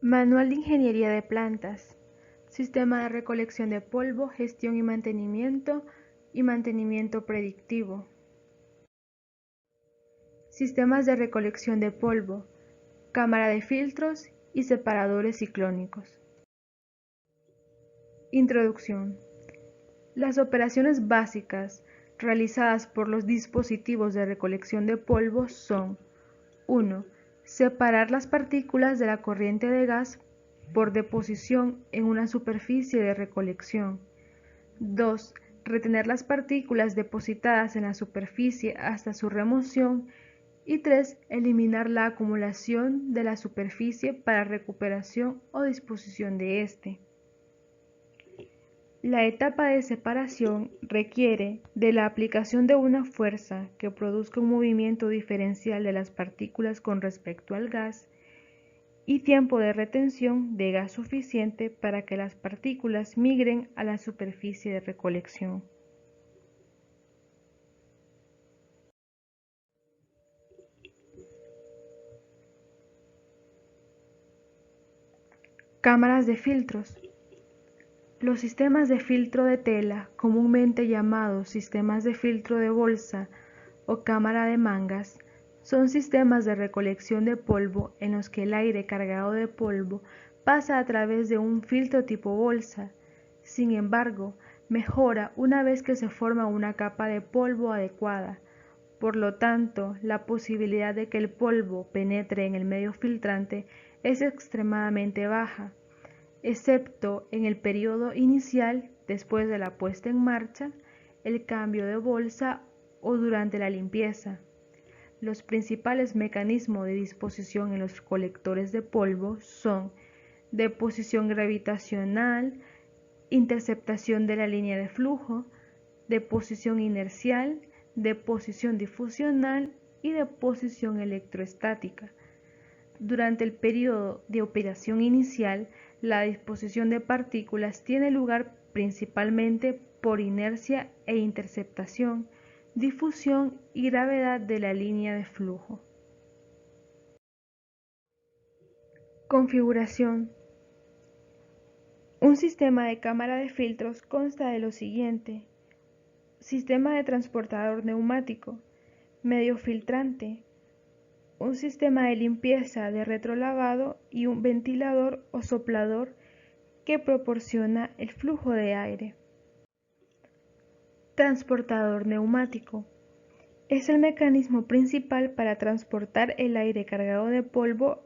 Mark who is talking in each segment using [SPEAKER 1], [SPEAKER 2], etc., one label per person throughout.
[SPEAKER 1] Manual de Ingeniería de Plantas. Sistema de recolección de polvo, gestión y mantenimiento predictivo. Sistemas de recolección de polvo, cámara de filtros y separadores ciclónicos. Introducción. Las operaciones básicas realizadas por los dispositivos de recolección de polvo son: 1. Separar las partículas de la corriente de gas por deposición en una superficie de recolección. 2. Retener las partículas depositadas en la superficie hasta su remoción. Y 3. Eliminar la acumulación de la superficie para recuperación o disposición de éste. La etapa de separación requiere de la aplicación de una fuerza que produzca un movimiento diferencial de las partículas con respecto al gas y tiempo de retención de gas suficiente para que las partículas migren a la superficie de recolección. Cámaras de filtros. Los sistemas de filtro de tela, comúnmente llamados sistemas de filtro de bolsa o cámara de mangas, son sistemas de recolección de polvo en los que el aire cargado de polvo pasa a través de un filtro tipo bolsa. Sin embargo, mejora una vez que se forma una capa de polvo adecuada. Por lo tanto, la posibilidad de que el polvo penetre en el medio filtrante es extremadamente baja, excepto en el periodo inicial, después de la puesta en marcha, el cambio de bolsa o durante la limpieza. Los principales mecanismos de disposición en los colectores de polvo son deposición gravitacional, interceptación de la línea de flujo, deposición inercial, deposición difusional y deposición electrostática. Durante el periodo de operación inicial, la disposición de partículas tiene lugar principalmente por inercia e interceptación, difusión y gravedad de la línea de flujo. Configuración. Un sistema de cámara de filtros consta de lo siguiente: sistema de transportador neumático, medio filtrante, un sistema de limpieza de retrolavado y un ventilador o soplador que proporciona el flujo de aire. Transportador neumático. Es el mecanismo principal para transportar el aire cargado de polvo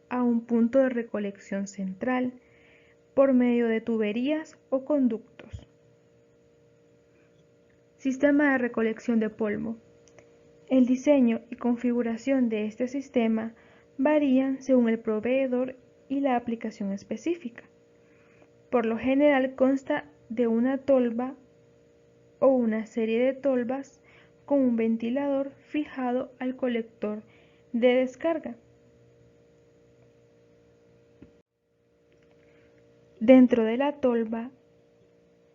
[SPEAKER 1] a un punto de recolección central por medio de tuberías o conductos. Sistema de recolección de polvo. El diseño y configuración de este sistema varían según el proveedor y la aplicación específica. Por lo general consta de una tolva o una serie de tolvas con un ventilador fijado al colector de descarga. Dentro de la tolva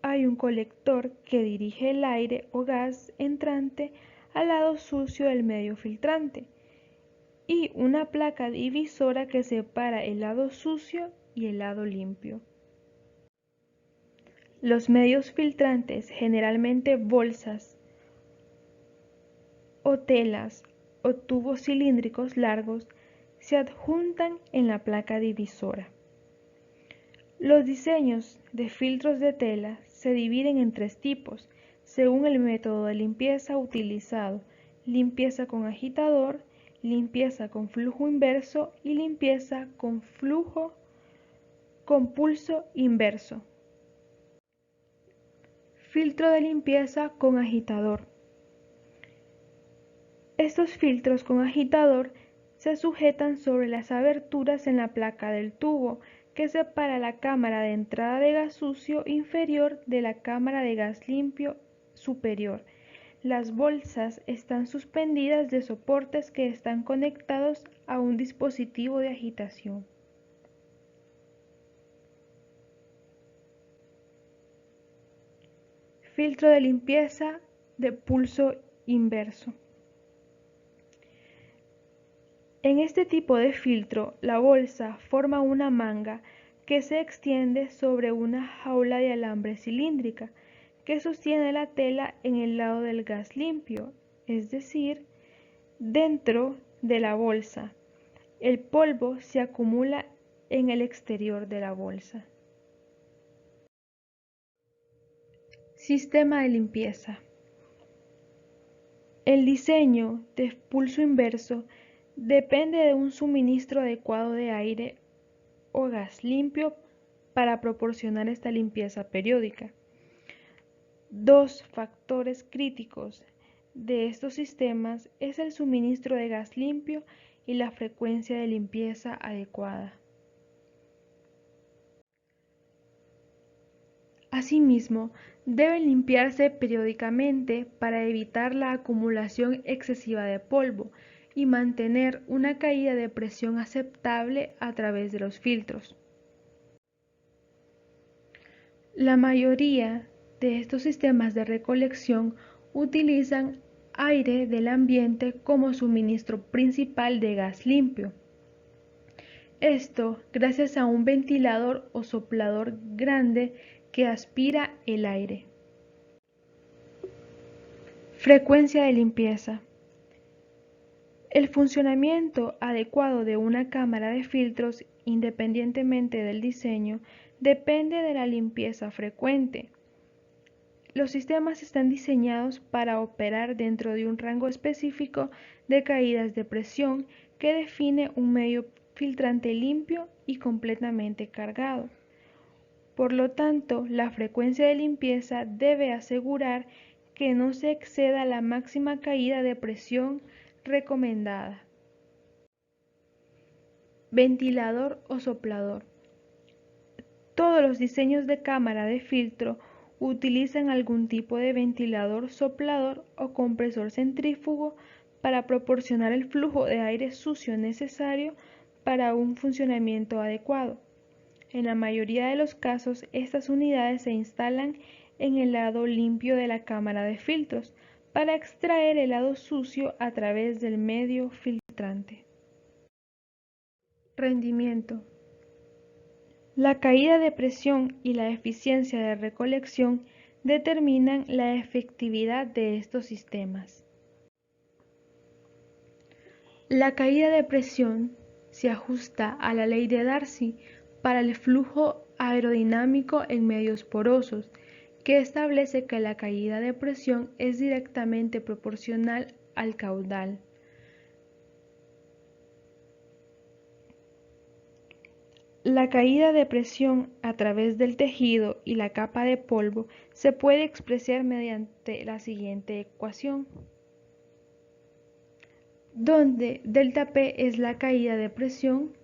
[SPEAKER 1] hay un colector que dirige el aire o gas entrante al lado sucio del medio filtrante y una placa divisora que separa el lado sucio y el lado limpio. Los medios filtrantes, generalmente bolsas o telas o tubos cilíndricos largos, se adjuntan en la placa divisora. Los diseños de filtros de tela se dividen en 3 tipos, según el método de limpieza utilizado: limpieza con agitador, limpieza con flujo inverso y limpieza con pulso inverso. Filtro de limpieza con agitador. Estos filtros con agitador se sujetan sobre las aberturas en la placa del tubo que separa la cámara de entrada de gas sucio inferior de la cámara de gas limpio superior. Las bolsas están suspendidas de soportes que están conectados a un dispositivo de agitación. Filtro de limpieza de pulso inverso. En este tipo de filtro, la bolsa forma una manga que se extiende sobre una jaula de alambre cilíndrica que sostiene la tela en el lado del gas limpio, es decir, dentro de la bolsa. El polvo se acumula en el exterior de la bolsa. Sistema de limpieza. El diseño de pulso inverso depende de un suministro adecuado de aire o gas limpio para proporcionar esta limpieza periódica. Dos factores críticos de estos sistemas es el suministro de gas limpio y la frecuencia de limpieza adecuada. Asimismo, deben limpiarse periódicamente para evitar la acumulación excesiva de polvo y mantener una caída de presión aceptable a través de los filtros. La mayoría de estos sistemas de recolección utilizan aire del ambiente como suministro principal de gas limpio. Esto gracias a un ventilador o soplador grande que aspira el aire. Frecuencia de limpieza. El funcionamiento adecuado de una cámara de filtros, independientemente del diseño, depende de la limpieza frecuente. Los sistemas están diseñados para operar dentro de un rango específico de caídas de presión que define un medio filtrante limpio y completamente cargado. Por lo tanto, la frecuencia de limpieza debe asegurar que no se exceda la máxima caída de presión recomendada. Ventilador o soplador. Todos los diseños de cámara de filtro utilizan algún tipo de ventilador, soplador o compresor centrífugo para proporcionar el flujo de aire sucio necesario para un funcionamiento adecuado. En la mayoría de los casos, estas unidades se instalan en el lado limpio de la cámara de filtros para extraer el lado sucio a través del medio filtrante. Rendimiento. La caída de presión y la eficiencia de recolección determinan la efectividad de estos sistemas. La caída de presión se ajusta a la ley de Darcy para el flujo aerodinámico en medios porosos, que establece que la caída de presión es directamente proporcional al caudal. La caída de presión a través del tejido y la capa de polvo se puede expresar mediante la siguiente ecuación, donde ΔP es la caída de presión,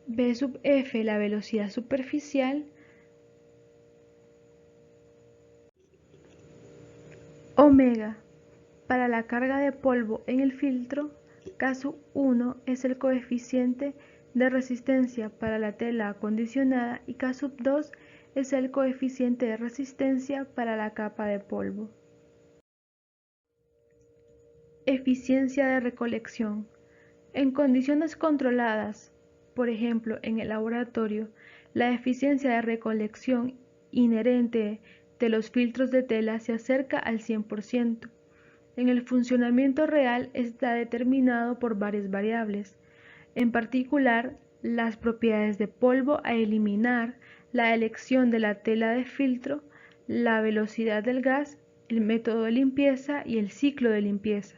[SPEAKER 1] B sub F la velocidad superficial, omega para la carga de polvo en el filtro, K sub 1 es el coeficiente de resistencia para la tela acondicionada y K sub 2 es el coeficiente de resistencia para la capa de polvo. Eficiencia de recolección. En condiciones controladas, por ejemplo en el laboratorio, la eficiencia de recolección inherente de los filtros de tela se acerca al 100%. En el funcionamiento real está determinado por varias variables, en particular las propiedades de polvo a eliminar, la elección de la tela de filtro, la velocidad del gas, el método de limpieza y el ciclo de limpieza.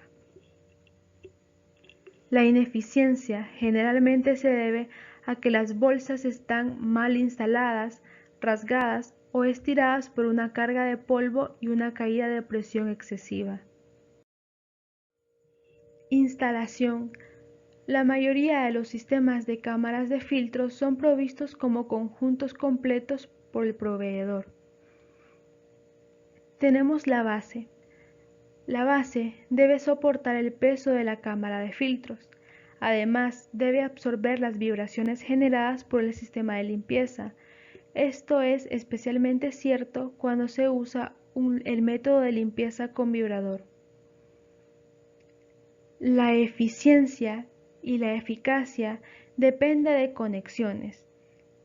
[SPEAKER 1] La ineficiencia generalmente se debe a que las bolsas están mal instaladas, rasgadas o estiradas por una carga de polvo y una caída de presión excesiva. Instalación. La mayoría de los sistemas de cámaras de filtro son provistos como conjuntos completos por el proveedor. Tenemos la base. La base debe soportar el peso de la cámara de filtros. Además, debe absorber las vibraciones generadas por el sistema de limpieza. Esto es especialmente cierto cuando se usa el método de limpieza con vibrador. La eficiencia y la eficacia depende de conexiones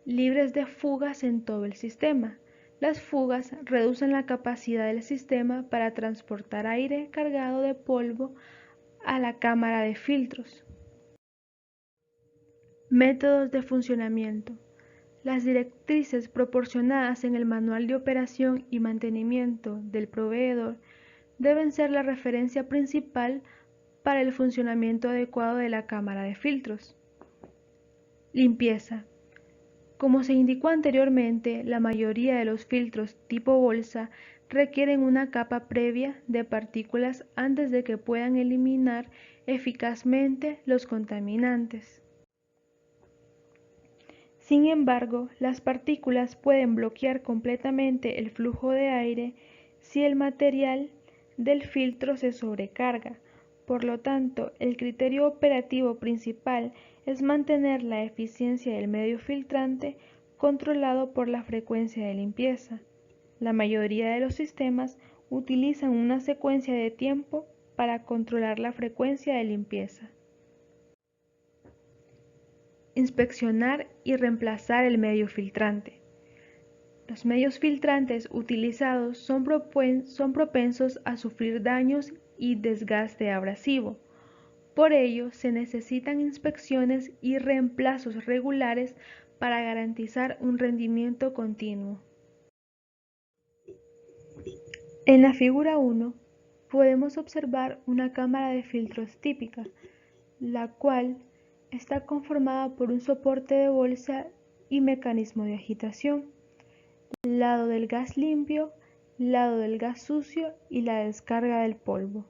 [SPEAKER 1] libres de fugas en todo el sistema. Las fugas reducen la capacidad del sistema para transportar aire cargado de polvo a la cámara de filtros. Métodos de funcionamiento. Las directrices proporcionadas en el manual de operación y mantenimiento del proveedor deben ser la referencia principal para el funcionamiento adecuado de la cámara de filtros. Limpieza. Como se indicó anteriormente, la mayoría de los filtros tipo bolsa requieren una capa previa de partículas antes de que puedan eliminar eficazmente los contaminantes. Sin embargo, las partículas pueden bloquear completamente el flujo de aire si el material del filtro se sobrecarga. Por lo tanto, el criterio operativo principal es mantener la eficiencia del medio filtrante controlado por la frecuencia de limpieza. La mayoría de los sistemas utilizan una secuencia de tiempo para controlar la frecuencia de limpieza. Inspeccionar y reemplazar el medio filtrante. Los medios filtrantes utilizados son propensos a sufrir daños y desgaste abrasivo. Por ello, se necesitan inspecciones y reemplazos regulares para garantizar un rendimiento continuo. En la figura 1 podemos observar una cámara de filtros típica, la cual está conformada por un soporte de bolsa y mecanismo de agitación, lado del gas limpio, lado del gas sucio y la descarga del polvo.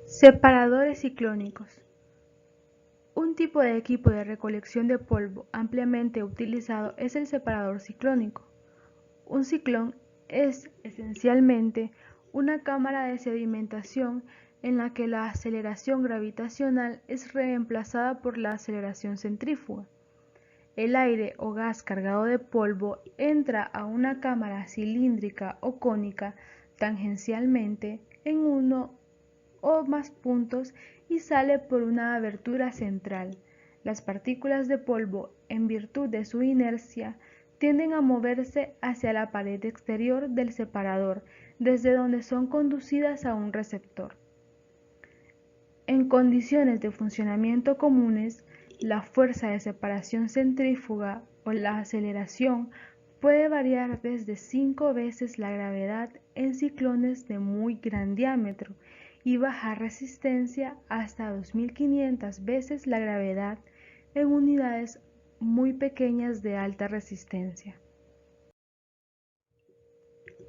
[SPEAKER 1] Separadores ciclónicos. Un tipo de equipo de recolección de polvo ampliamente utilizado es el separador ciclónico. Un ciclón es esencialmente una cámara de sedimentación en la que la aceleración gravitacional es reemplazada por la aceleración centrífuga. El aire o gas cargado de polvo entra a una cámara cilíndrica o cónica tangencialmente en uno o más puntos y sale por una abertura central. Las partículas de polvo, en virtud de su inercia, tienden a moverse hacia la pared exterior del separador, desde donde son conducidas a un receptor. En condiciones de funcionamiento comunes, la fuerza de separación centrífuga o la aceleración puede variar desde 5 veces la gravedad en ciclones de muy gran diámetro y baja resistencia hasta 2500 veces la gravedad en unidades muy pequeñas de alta resistencia.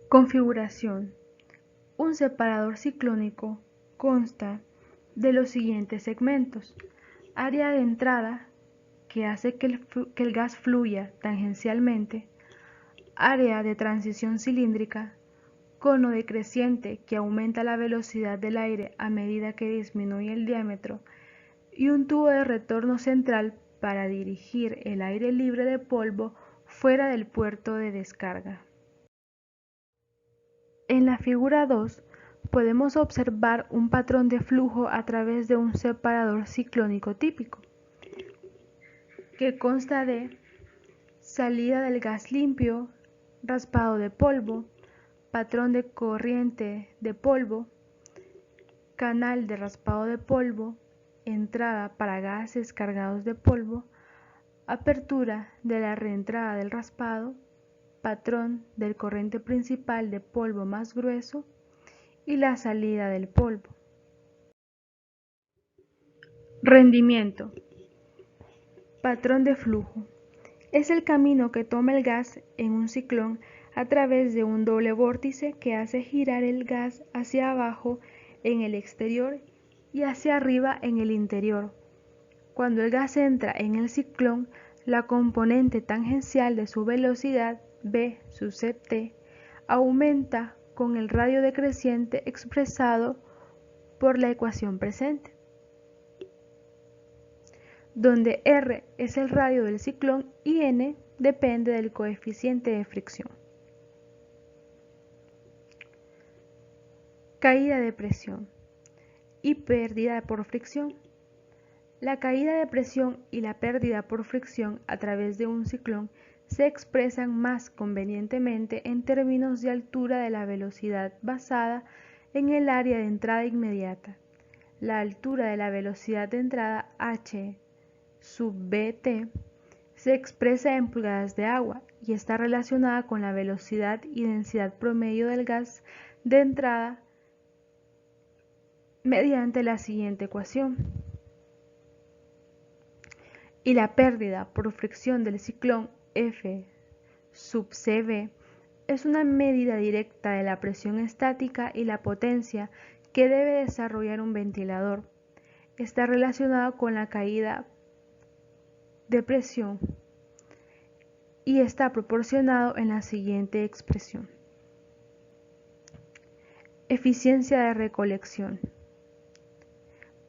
[SPEAKER 1] Configuración. Un separador ciclónico consta de los siguientes segmentos: área de entrada, que hace que el gas fluya tangencialmente; área de transición cilíndrica; cono decreciente, que aumenta la velocidad del aire a medida que disminuye el diámetro; y un tubo de retorno central para dirigir el aire libre de polvo fuera del puerto de descarga. En la figura 2 podemos observar un patrón de flujo a través de un separador ciclónico típico, que consta de salida del gas limpio, raspado de polvo, patrón de corriente de polvo, canal de raspado de polvo, entrada para gases cargados de polvo, apertura de la reentrada del raspado, patrón del corriente principal de polvo más grueso y la salida del polvo. Rendimiento. Patrón de flujo. Es el camino que toma el gas en un ciclón a través de un doble vórtice que hace girar el gas hacia abajo en el exterior y hacia arriba en el interior. Cuando el gas entra en el ciclón, la componente tangencial de su velocidad, v sub t, aumenta con el radio decreciente expresado por la ecuación presente, donde r es el radio del ciclón y n depende del coeficiente de fricción. Caída de presión. y pérdida por fricción. La caída de presión y la pérdida por fricción a través de un ciclón se expresan más convenientemente en términos de altura de la velocidad basada en el área de entrada inmediata. La altura de la velocidad de entrada h sub bt se expresa en pulgadas de agua y está relacionada con la velocidad y densidad promedio del gas de entrada mediante la siguiente ecuación. Y la pérdida por fricción del ciclón F sub Cv es una medida directa de la presión estática y la potencia que debe desarrollar un ventilador. Está relacionado con la caída de presión y está proporcionado en la siguiente expresión. Eficiencia de recolección.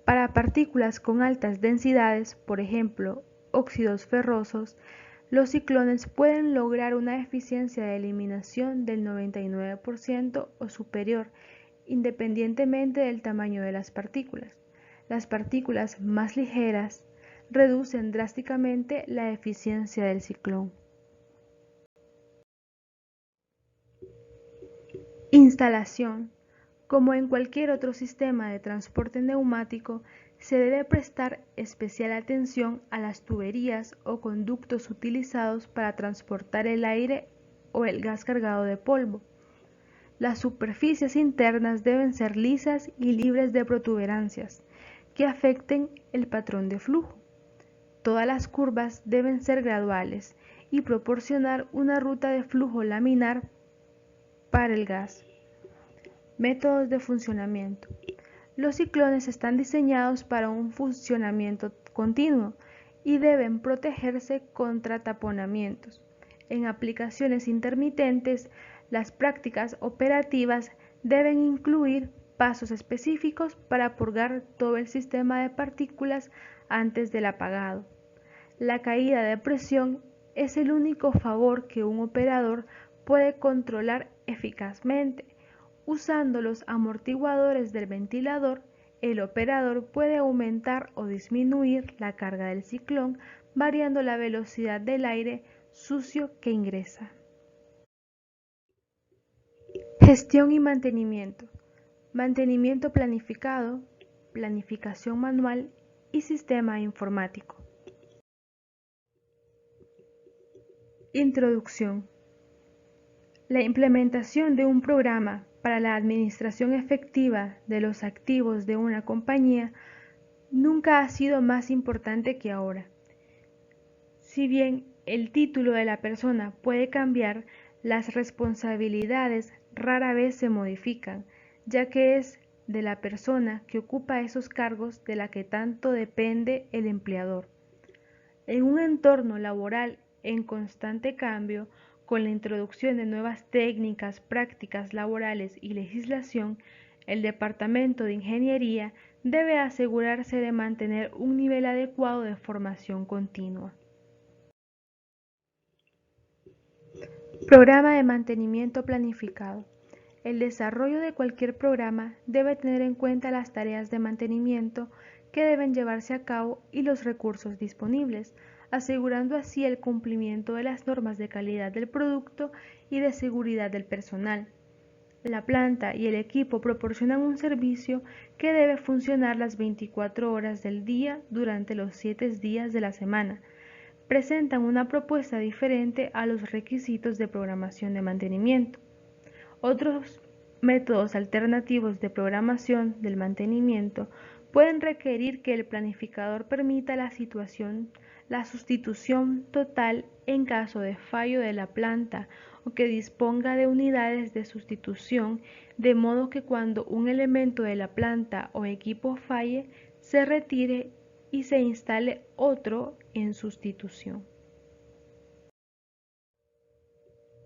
[SPEAKER 1] Para partículas con altas densidades, por ejemplo, óxidos ferrosos, los ciclones pueden lograr una eficiencia de eliminación del 99% o superior, independientemente del tamaño de las partículas. Las partículas más ligeras reducen drásticamente la eficiencia del ciclón. Instalación. Como en cualquier otro sistema de transporte neumático, se debe prestar especial atención a las tuberías o conductos utilizados para transportar el aire o el gas cargado de polvo. Las superficies internas deben ser lisas y libres de protuberancias que afecten el patrón de flujo. Todas las curvas deben ser graduales y proporcionar una ruta de flujo laminar para el gas. Métodos de funcionamiento. Los ciclones están diseñados para un funcionamiento continuo y deben protegerse contra taponamientos. En aplicaciones intermitentes, las prácticas operativas deben incluir pasos específicos para purgar todo el sistema de partículas antes del apagado. La caída de presión es el único favor que un operador puede controlar eficazmente. Usando los amortiguadores del ventilador, el operador puede aumentar o disminuir la carga del ciclón variando la velocidad del aire sucio que ingresa. Gestión y mantenimiento. Mantenimiento planificado, planificación manual y sistema informático. Introducción. La implementación de un programa para la administración efectiva de los activos de una compañía nunca ha sido más importante que ahora. Si bien el título de la persona puede cambiar, las responsabilidades rara vez se modifican, ya que es de la persona que ocupa esos cargos de la que tanto depende el empleador. En un entorno laboral en constante cambio, con la introducción de nuevas técnicas, prácticas laborales y legislación, el Departamento de Ingeniería debe asegurarse de mantener un nivel adecuado de formación continua. Programa de mantenimiento planificado. El desarrollo de cualquier programa debe tener en cuenta las tareas de mantenimiento que deben llevarse a cabo y los recursos disponibles, asegurando así el cumplimiento de las normas de calidad del producto y de seguridad del personal. La planta y el equipo proporcionan un servicio que debe funcionar las 24 horas del día durante los 7 días de la semana. Presentan una propuesta diferente a los requisitos de programación de mantenimiento. Otros métodos alternativos de programación del mantenimiento pueden requerir que el planificador permita la sustitución total en caso de fallo de la planta o que disponga de unidades de sustitución, de modo que cuando un elemento de la planta o equipo falle, se retire y se instale otro en sustitución.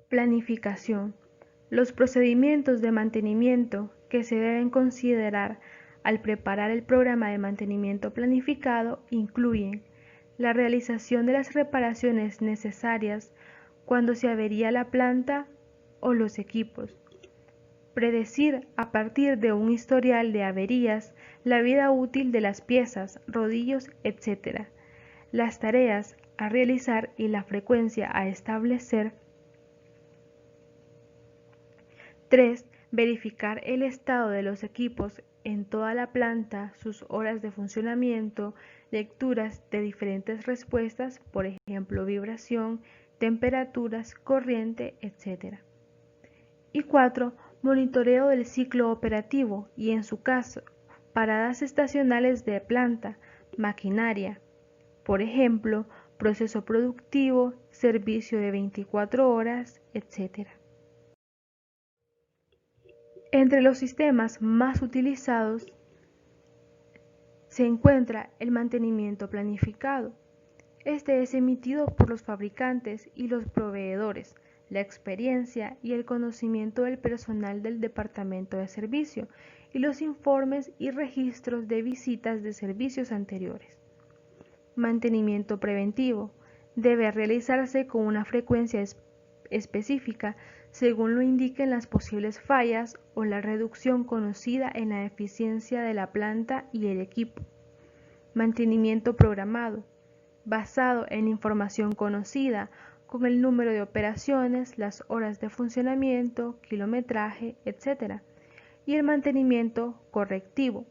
[SPEAKER 1] Planificación. Los procedimientos de mantenimiento que se deben considerar al preparar el programa de mantenimiento planificado incluyen la realización de las reparaciones necesarias cuando se avería la planta o los equipos, predecir a partir de un historial de averías la vida útil de las piezas, rodillos, etc., las tareas a realizar y la frecuencia a establecer. 3. Verificar el estado de los equipos en toda la planta, sus horas de funcionamiento, lecturas de diferentes respuestas, por ejemplo, vibración, temperaturas, corriente, etc. Y 4. Monitoreo del ciclo operativo y, en su caso, paradas estacionales de planta, maquinaria, por ejemplo, proceso productivo, servicio de 24 horas, etc. Entre los sistemas más utilizados se encuentra el mantenimiento planificado. Este es emitido por los fabricantes y los proveedores, la experiencia y el conocimiento del personal del departamento de servicio y los informes y registros de visitas de servicios anteriores. Mantenimiento preventivo. Debe realizarse con una frecuencia específica según lo indiquen las posibles fallas o la reducción conocida en la eficiencia de la planta y el equipo. Mantenimiento programado, basado en información conocida, con el número de operaciones, las horas de funcionamiento, kilometraje, etc. Y el mantenimiento correctivo.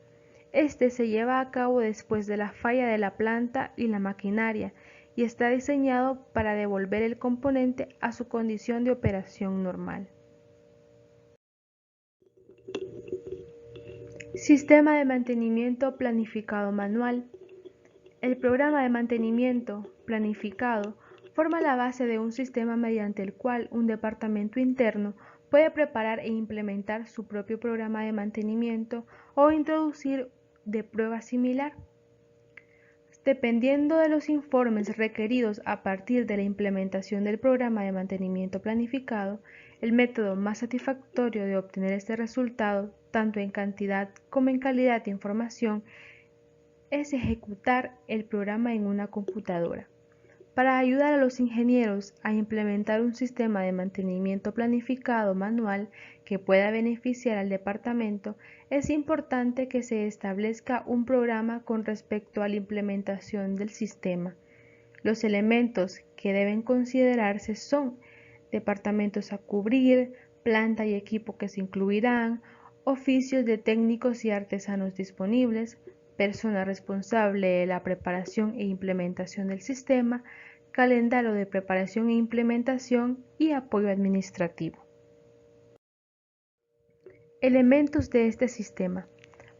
[SPEAKER 1] Este se lleva a cabo después de la falla de la planta y la maquinaria y está diseñado para devolver el componente a su condición de operación normal. Sistema de mantenimiento planificado manual. El programa de mantenimiento planificado forma la base de un sistema mediante el cual un departamento interno puede preparar e implementar su propio programa de mantenimiento o introducir de prueba similar. Dependiendo de los informes requeridos a partir de la implementación del programa de mantenimiento planificado, el método más satisfactorio de obtener este resultado, tanto en cantidad como en calidad de información, es ejecutar el programa en una computadora. Para ayudar a los ingenieros a implementar un sistema de mantenimiento planificado manual que pueda beneficiar al departamento, es importante que se establezca un programa con respecto a la implementación del sistema. Los elementos que deben considerarse son departamentos a cubrir, planta y equipo que se incluirán, oficios de técnicos y artesanos disponibles, persona responsable de la preparación e implementación del sistema, calendario de preparación e implementación y apoyo administrativo. Elementos de este sistema.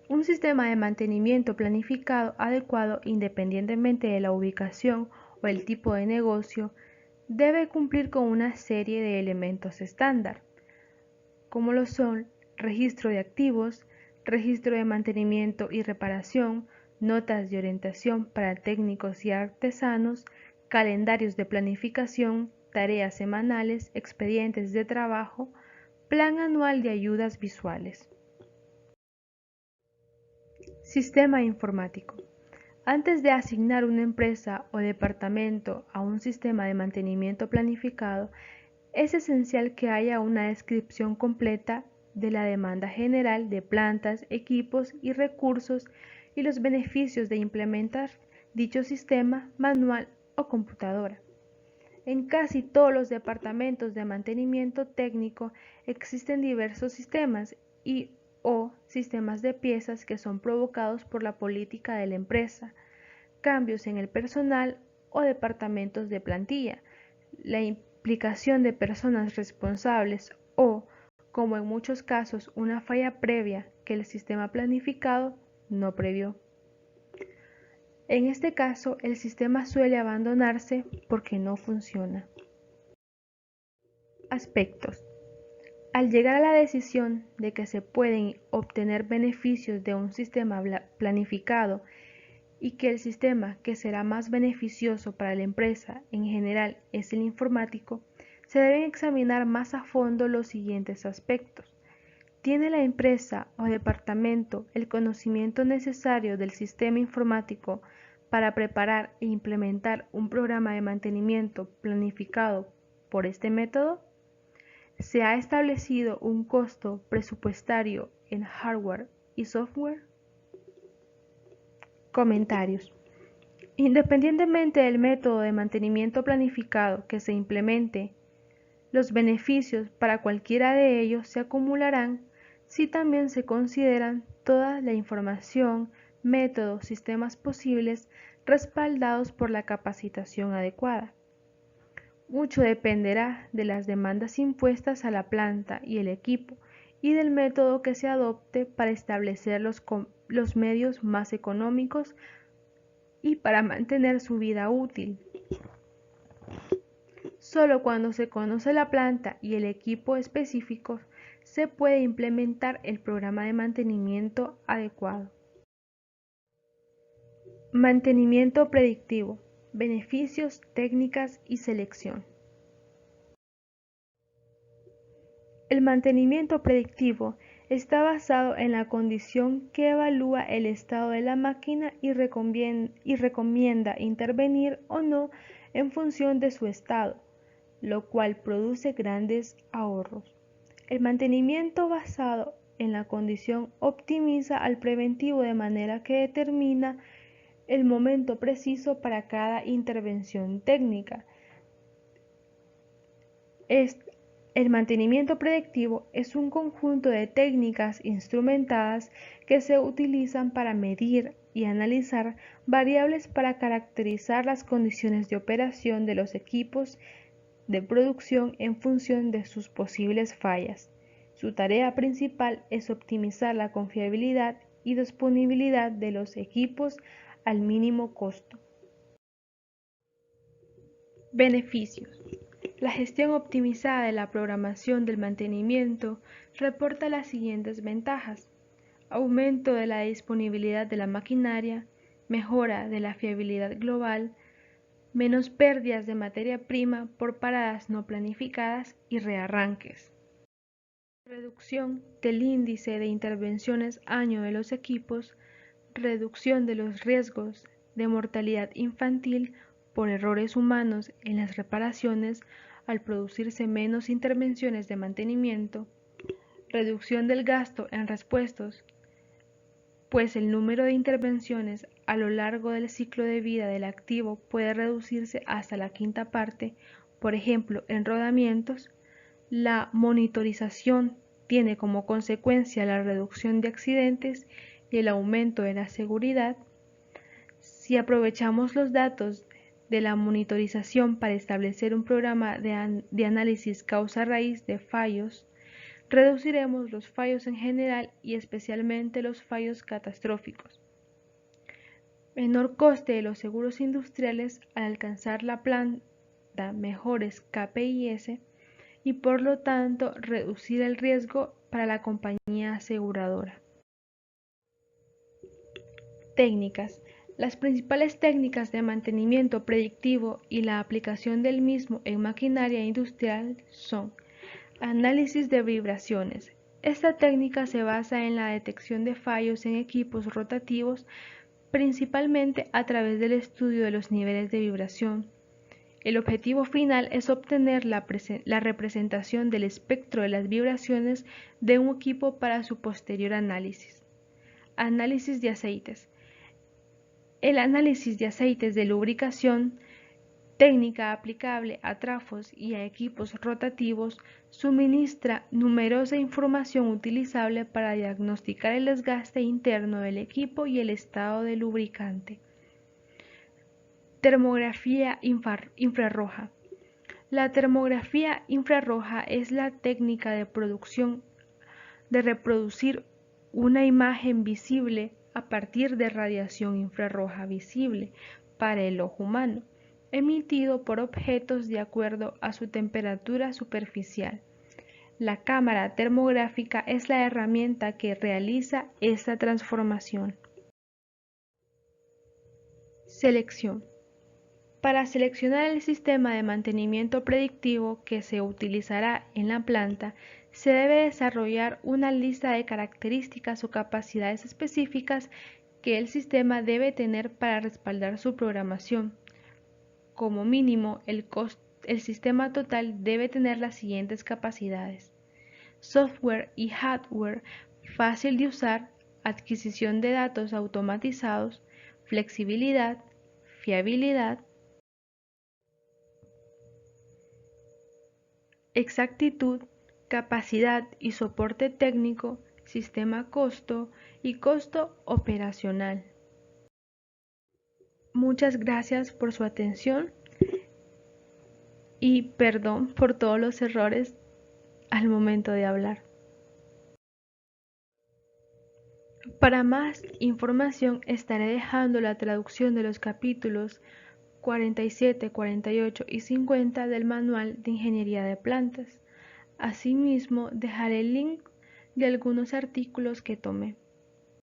[SPEAKER 1] Un sistema de mantenimiento planificado adecuado independientemente de la ubicación o el tipo de negocio debe cumplir con una serie de elementos estándar, como lo son registro de activos, registro de mantenimiento y reparación, notas de orientación para técnicos y artesanos, calendarios de planificación, tareas semanales, expedientes de trabajo, plan anual de ayudas visuales. Sistema informático. Antes de asignar una empresa o departamento a un sistema de mantenimiento planificado, es esencial que haya una descripción completa de la demanda general de plantas, equipos y recursos y los beneficios de implementar dicho sistema manual o computadora. En casi todos los departamentos de mantenimiento técnico existen diversos sistemas o sistemas de piezas que son provocados por la política de la empresa, cambios en el personal o departamentos de plantilla, la implicación de personas responsables o, como en muchos casos, una falla previa que el sistema planificado no previó. En este caso, el sistema suele abandonarse porque no funciona. Aspectos. Al llegar a la decisión de que se pueden obtener beneficios de un sistema planificado y que el sistema que será más beneficioso para la empresa en general es el informático, se deben examinar más a fondo los siguientes aspectos. ¿Tiene la empresa o departamento el conocimiento necesario del sistema informático para preparar e implementar un programa de mantenimiento planificado por este método? ¿Se ha establecido un costo presupuestario en hardware y software? Comentarios. Independientemente del método de mantenimiento planificado que se implemente, los beneficios para cualquiera de ellos se acumularán si también se consideran toda la información, métodos, sistemas posibles respaldados por la capacitación adecuada. Mucho dependerá de las demandas impuestas a la planta y el equipo y del método que se adopte para establecer los medios más económicos y para mantener su vida útil. Solo cuando se conoce la planta y el equipo específicos se puede implementar el programa de mantenimiento adecuado. Mantenimiento predictivo, beneficios, técnicas y selección. El mantenimiento predictivo está basado en la condición que evalúa el estado de la máquina y recomienda intervenir o no en función de su estado, lo cual produce grandes ahorros. El mantenimiento basado en la condición optimiza al preventivo de manera que determina el momento preciso para cada intervención técnica. El mantenimiento predictivo es un conjunto de técnicas instrumentadas que se utilizan para medir y analizar variables para caracterizar las condiciones de operación de los equipos de producción en función de sus posibles fallas. Su tarea principal es optimizar la confiabilidad y disponibilidad de los equipos al mínimo costo. Beneficios. La gestión optimizada de la programación del mantenimiento reporta las siguientes ventajas: aumento de la disponibilidad de la maquinaria, mejora de la fiabilidad global, menos pérdidas de materia prima por paradas no planificadas y rearranques. Reducción del índice de intervenciones año de los equipos, reducción de los riesgos de mortalidad infantil por errores humanos en las reparaciones al producirse menos intervenciones de mantenimiento, reducción del gasto en repuestos, pues el número de intervenciones a lo largo del ciclo de vida del activo puede reducirse hasta la quinta parte, por ejemplo, en rodamientos. La monitorización tiene como consecuencia la reducción de accidentes y el aumento de la seguridad. Si aprovechamos los datos de la monitorización para establecer un programa de análisis causa-raíz de fallos, reduciremos los fallos en general y especialmente los fallos catastróficos. Menor coste de los seguros industriales al alcanzar la planta mejores KPIs y por lo tanto reducir el riesgo para la compañía aseguradora. Técnicas. Las principales técnicas de mantenimiento predictivo y la aplicación del mismo en maquinaria industrial son: análisis de vibraciones. Esta técnica se basa en la detección de fallos en equipos rotativos, principalmente a través del estudio de los niveles de vibración. El objetivo final es obtener la representación del espectro de las vibraciones de un equipo para su posterior análisis. Análisis de aceites. El análisis de aceites de lubricación, técnica aplicable a trafos y a equipos rotativos, suministra numerosa información utilizable para diagnosticar el desgaste interno del equipo y el estado del lubricante. Termografía infrarroja. La termografía infrarroja es la técnica de reproducir una imagen visible a partir de radiación infrarroja visible para el ojo humano, emitido por objetos de acuerdo a su temperatura superficial. La cámara termográfica es la herramienta que realiza esta transformación. Selección. Para seleccionar el sistema de mantenimiento predictivo que se utilizará en la planta, se debe desarrollar una lista de características o capacidades específicas que el sistema debe tener para respaldar su programación. Como mínimo, el el sistema total debe tener las siguientes capacidades: software y hardware fácil de usar, adquisición de datos automatizados, flexibilidad, fiabilidad, exactitud, capacidad y soporte técnico, sistema costo y costo operacional. Muchas gracias por su atención y perdón por todos los errores al momento de hablar. Para más información estaré dejando la traducción de los capítulos 47, 48 y 50 del Manual de Ingeniería de Plantas. Asimismo, dejaré el link de algunos artículos que tomé.